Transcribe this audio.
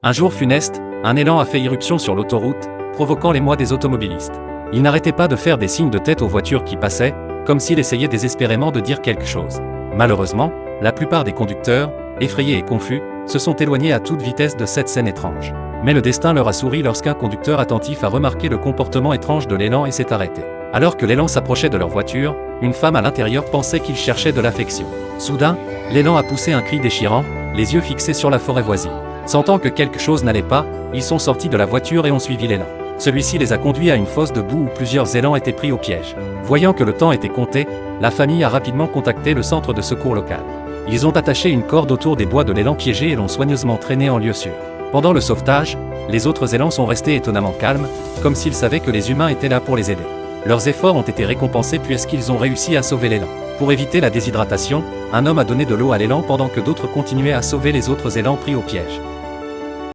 Un jour funeste, un élan a fait irruption sur l'autoroute, provoquant l'émoi des automobilistes. Il n'arrêtait pas de faire des signes de tête aux voitures qui passaient, comme s'il essayait désespérément de dire quelque chose. Malheureusement, la plupart des conducteurs, effrayés et confus, se sont éloignés à toute vitesse de cette scène étrange. Mais le destin leur a souri lorsqu'un conducteur attentif a remarqué le comportement étrange de l'élan et s'est arrêté. Alors que l'élan s'approchait de leur voiture, une femme à l'intérieur pensait qu'il cherchait de l'affection. Soudain, l'élan a poussé un cri déchirant, les yeux fixés sur la forêt voisine. Sentant que quelque chose n'allait pas, ils sont sortis de la voiture et ont suivi l'élan. Celui-ci les a conduits à une fosse de boue où plusieurs élans étaient pris au piège. Voyant que le temps était compté, la famille a rapidement contacté le centre de secours local. Ils ont attaché une corde autour des bois de l'élan piégé et l'ont soigneusement traîné en lieu sûr. Pendant le sauvetage, les autres élans sont restés étonnamment calmes, comme s'ils savaient que les humains étaient là pour les aider. Leurs efforts ont été récompensés puisqu'ils ont réussi à sauver l'élan. Pour éviter la déshydratation, un homme a donné de l'eau à l'élan pendant que d'autres continuaient à sauver les autres élans pris au piège.